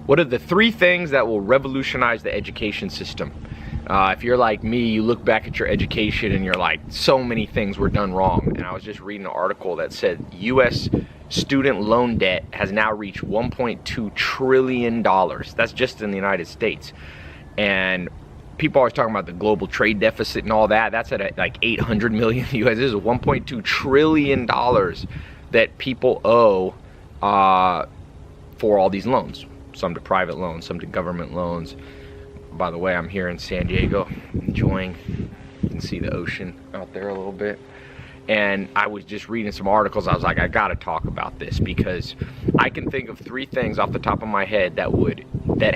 What are the 3 things that will revolutionize the education system? If you're like me, you look back at your education and you're like, so many things were done wrong. And I was just reading an article that said US student loan debt has now reached $1.2 trillion. That's just in the United States. And people always talking about the global trade deficit and all that. That's at like 800 million US. This is $1.2 trillion that people owe for all these loans. Some to private loans, some to government loans. By the way, I'm here in San Diego, enjoying, you can see the ocean out there a little bit. And I was just reading some articles. I was like, I gotta talk about this, because I can think of 3 things off the top of my head that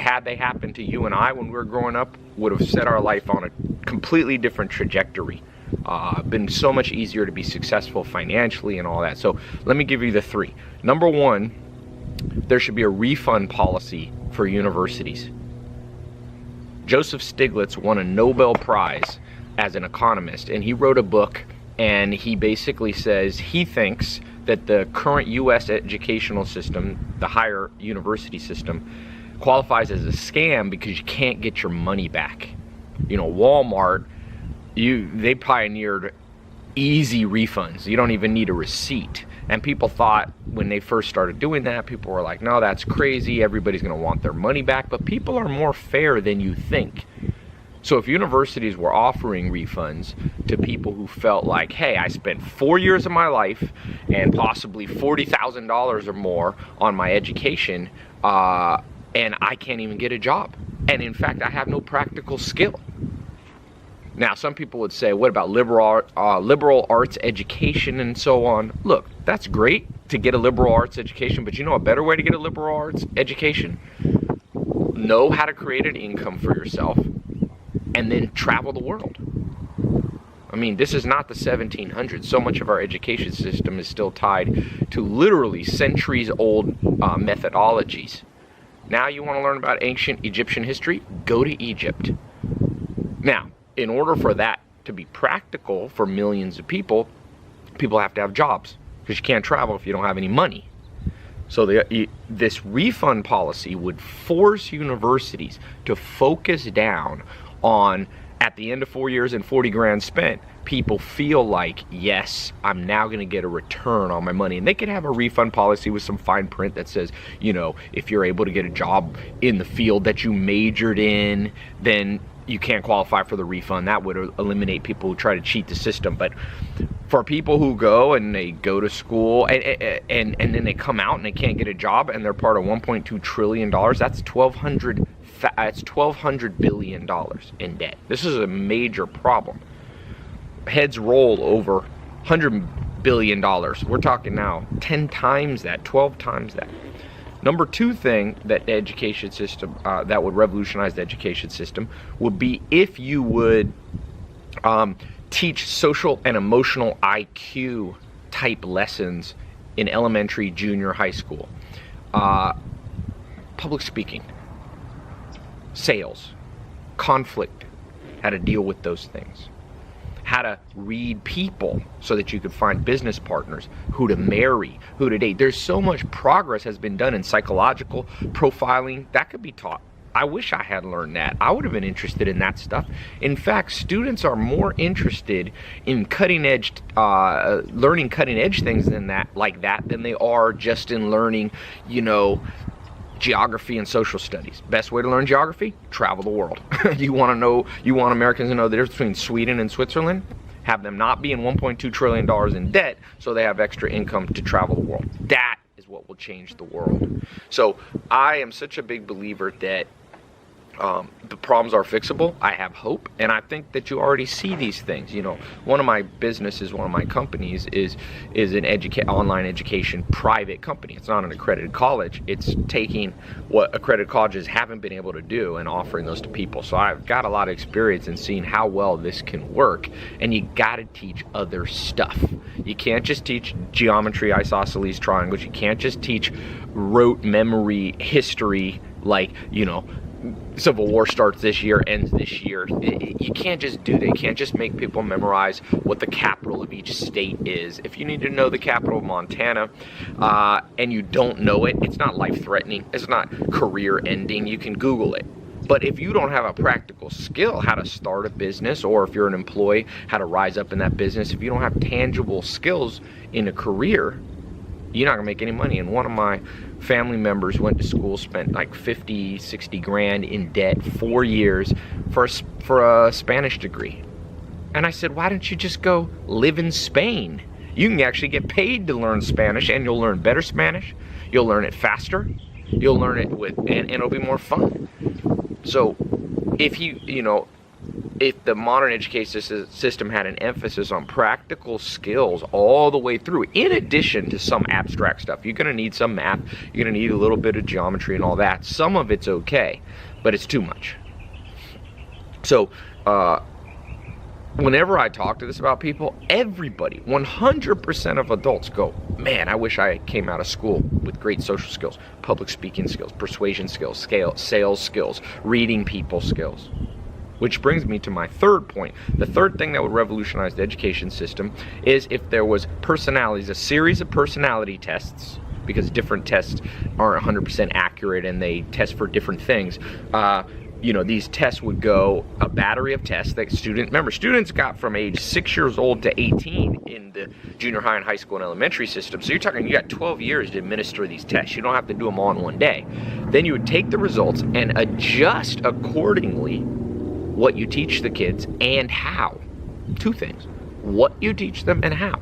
had they happened to you and I when we were growing up, would have set our life on a completely different trajectory. Been so much easier to be successful financially and all that. So let me give you the 3. Number 1, there should be a refund policy for universities. Joseph Stiglitz won a Nobel Prize as an economist, and he wrote a book, and he basically says he thinks that the current US educational system, the higher university system, qualifies as a scam because you can't get your money back. You know, Walmart, they pioneered easy refunds. You don't even need a receipt. And people thought when they first started doing that, people were like, no, that's crazy. Everybody's going to want their money back. But people are more fair than you think. So if universities were offering refunds to people who felt like, hey, I spent 4 years of my life and possibly $40,000 or more on my education, and I can't even get a job. And in fact, I have no practical skill. Now, some people would say, what about liberal arts education and so on? Look, that's great to get a liberal arts education, but you know a better way to get a liberal arts education? Know how to create an income for yourself and then travel the world. I mean, this is not the 1700s. So much of our education system is still tied to literally centuries-old methodologies. Now you want to learn about ancient Egyptian history? Go to Egypt. Now, in order for that to be practical for millions of people have to have jobs, because you can't travel if you don't have any money. So this refund policy would force universities to focus down on, at the end of 4 years and 40 grand spent, people feel like, yes, I'm now going to get a return on my money. And they could have a refund policy with some fine print that says, you know, if you're able to get a job in the field that you majored in, then you can't qualify for the refund. That would eliminate people who try to cheat the system. But for people who go and they go to school and then they come out and they can't get a job and they're part of $1.2 trillion, that's $1,200 billion in debt. This is a major problem. Heads roll over $100 billion. We're talking now 10 times that, 12 times that. Number 2 thing that the education system, that would revolutionize the education system, would be if you would teach social and emotional IQ type lessons in elementary, junior, high school. Public speaking, sales, conflict, how to deal with those things. How to read people so that you could find business partners, who to marry, who to date. There's so much progress has been done in psychological profiling that could be taught. I wish I had learned that. I would have been interested in that stuff. In fact, students are more interested in cutting edge, learning cutting edge things than they are just in learning, you know, geography and social studies. Best way to learn geography? Travel the world. You want Americans to know the difference between Sweden and Switzerland? Have them not be in $1.2 trillion in debt so they have extra income to travel the world. That is what will change the world. So I am such a big believer that the problems are fixable. I have hope, and I think that you already see these things. You know, one of my businesses, one of my companies is an online education private company. It's not an accredited college. It's taking what accredited colleges haven't been able to do and offering those to people. So I've got a lot of experience in seeing how well this can work, and you got to teach other stuff. You can't just teach geometry, isosceles, triangles. You can't just teach rote memory history, like, you know, Civil War starts this year, ends this year. You can't just do that. You can't just make people memorize what the capital of each state is. If you need to know the capital of Montana and you don't know it, it's not life-threatening. It's not career-ending. You can Google it. But if you don't have a practical skill, how to start a business, or if you're an employee, how to rise up in that business, if you don't have tangible skills in a career, you're not gonna make any money. And one of my family members went to school, spent like 50, 60 grand in debt, 4 years for a Spanish degree. And I said, why don't you just go live in Spain? You can actually get paid to learn Spanish, and you'll learn better Spanish. You'll learn it faster. You'll learn it and it'll be more fun. So if if the modern education system had an emphasis on practical skills all the way through, in addition to some abstract stuff, you're going to need some math, you're going to need a little bit of geometry and all that. Some of it's okay, but it's too much. So whenever I talk to this about people, everybody, 100% of adults go, man, I wish I came out of school with great social skills, public speaking skills, persuasion skills, sales skills, reading people skills. Which brings me to my third point. The third thing that would revolutionize the education system is if there was personalities, a series of personality tests, because different tests aren't 100% accurate and they test for different things. These tests would go, a battery of tests that students got from age 6 years old to 18 in the junior high and high school and elementary system. So you're talking, you got 12 years to administer these tests. You don't have to do them all in one day. Then you would take the results and adjust accordingly what you teach the kids and how. Two things, what you teach them and how.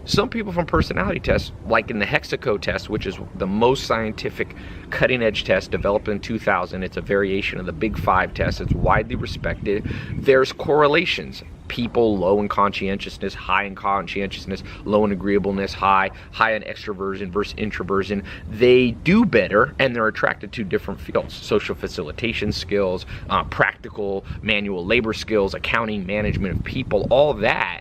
Some people from personality tests, like in the Hexaco test, which is the most scientific cutting edge test developed in 2000, it's a variation of the Big Five test, it's widely respected. There's correlations. People low in conscientiousness, high in conscientiousness, low in agreeableness, high in extroversion versus introversion, they do better and they're attracted to different fields. Social facilitation skills, practical manual labor skills, accounting, management of people, all that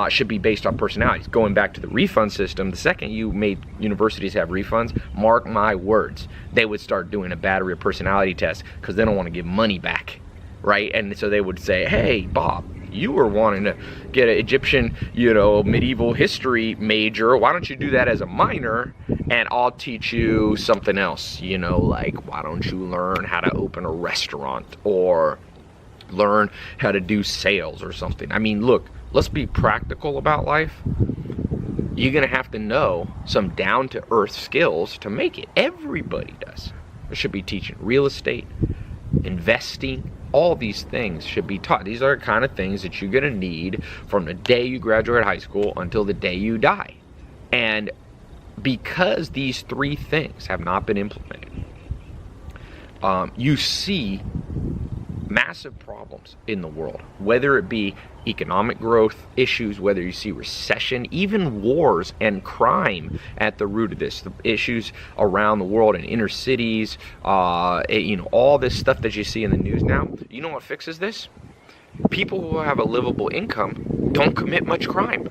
should be based on personalities. Going back to the refund system, the second you made universities have refunds, mark my words, they would start doing a battery of personality tests because they don't want to give money back, right? And so they would say, hey, Bob, you were wanting to get an Egyptian, medieval history major. Why don't you do that as a minor and I'll teach you something else, like why don't you learn how to open a restaurant or learn how to do sales or something. I mean, look, let's be practical about life. You're going to have to know some down-to-earth skills to make it. Everybody does. They should be teaching real estate, investing. All these things should be taught. These are the kind of things that you're going to need from the day you graduate high school until the day you die. And because these three things have not been implemented, you see massive problems in the world, whether it be economic growth issues, whether you see recession, even wars and crime at the root of this, the issues around the world in inner cities, all this stuff that you see in the news now. You know what fixes this? People who have a livable income don't commit much crime.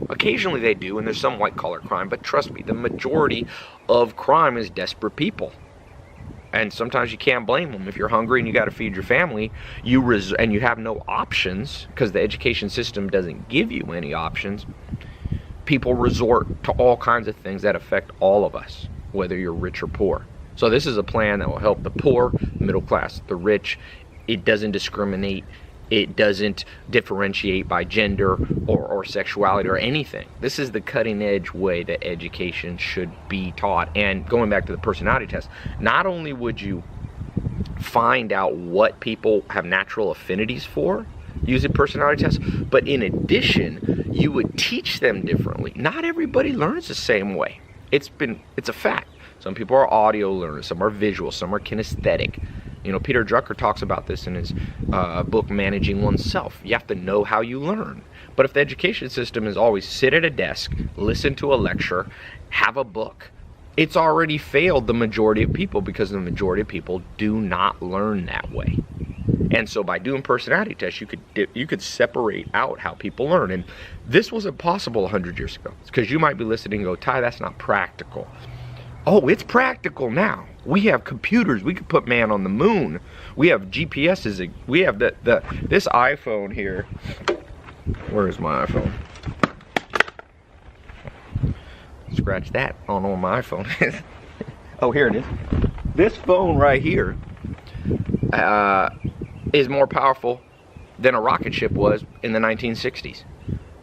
Occasionally they do, and there's some white collar crime, but trust me, the majority of crime is desperate people. And sometimes you can't blame them. If you're hungry and you got to feed your family, and you have no options because the education system doesn't give you any options, people resort to all kinds of things that affect all of us, whether you're rich or poor. So this is a plan that will help the poor, middle class, the rich. It doesn't discriminate. It doesn't differentiate by gender or sexuality or anything. This is the cutting edge way that education should be taught. And going back to the personality test, not only would you find out what people have natural affinities for using personality tests, but in addition, you would teach them differently. Not everybody learns the same way. It's a fact. Some people are audio learners, some are visual, some are kinesthetic. Peter Drucker talks about this in his book, Managing Oneself. You have to know how you learn. But if the education system is always sit at a desk, listen to a lecture, have a book, it's already failed the majority of people because the majority of people do not learn that way. And so by doing personality tests, you could separate out how people learn. And this wasn't possible 100 years ago. It's because you might be listening and go, Ty, that's not practical. Oh, it's practical now. We have computers. We could put man on the moon. We have GPSs. We have this iPhone here. Where is my iPhone? Scratch that. I don't know where my iPhone is. Oh, here it is. This phone right here is more powerful than a rocket ship was in the 1960s.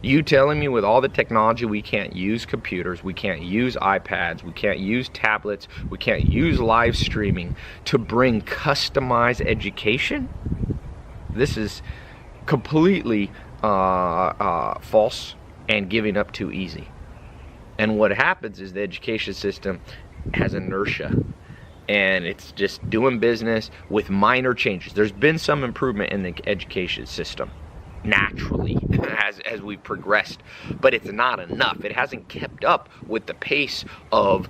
You telling me with all the technology we can't use computers, we can't use iPads, we can't use tablets, we can't use live streaming to bring customized education? This is completely false and giving up too easy. And what happens is the education system has inertia, and it's just doing business with minor changes. There's been some improvement in the education system naturally as we progressed, but it's not enough. It hasn't kept up with the pace of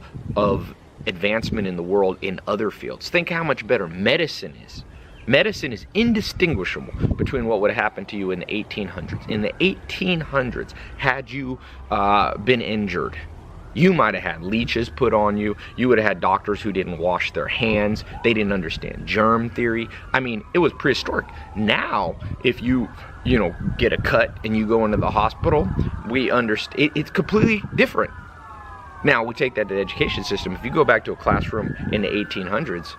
advancement in the world in other fields. Think how much better medicine is. Medicine is indistinguishable between what would have happened to you in the 1800s. In the 1800s, had you been injured, you might have had leeches put on you. You would have had doctors who didn't wash their hands. They didn't understand germ theory. I mean, it was prehistoric. Now, if you get a cut and you go into the hospital, we understand. It's completely different. Now, we take that to the education system. If you go back to a classroom in the 1800s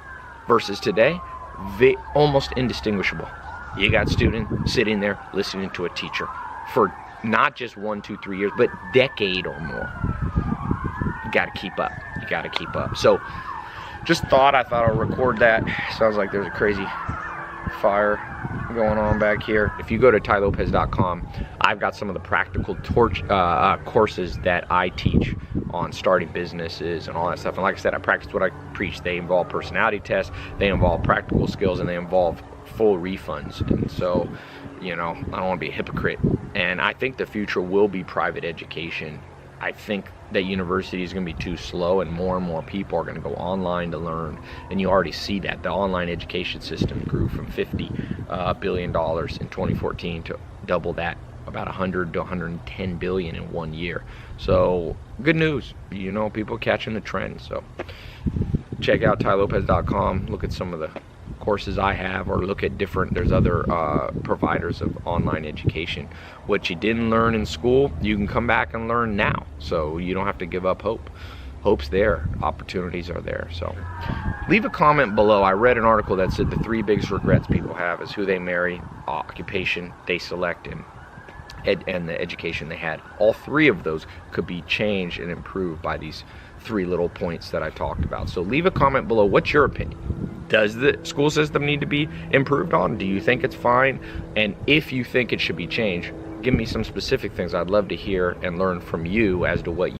versus today, they almost indistinguishable. You got students sitting there listening to a teacher for not just 1, 2, 3 years, but decade or more. You got to keep up. You got to keep up. So I thought I'll record that. Sounds like there's a crazy fire going on back here. If you go to tylopez.com, I've got some of the practical courses that I teach on starting businesses and all that stuff. And like I said, I practice what I preach. They involve personality tests, they involve practical skills, and they involve full refunds. And so, I don't want to be a hypocrite. And I think the future will be private education. I think that university is going to be too slow, and more people are going to go online to learn. And you already see that. The online education system grew from $50 billion in 2014 to double that, about 100 to 110 billion in 1 year. So good news, people catching the trend. So check out tylopez.com, look at some of the courses I have, or look at there's other providers of online education. What you didn't learn in school, you can come back and learn now. So you don't have to give up hope. Hope's there, opportunities are there. So leave a comment below. I read an article that said the 3 biggest regrets people have is who they marry, occupation they select, and the education they had. All 3 of those could be changed and improved by these 3 little points that I talked about. So leave a comment below. What's your opinion? Does the school system need to be improved on? Do you think it's fine? And if you think it should be changed, give me some specific things. I'd love to hear and learn from you as to what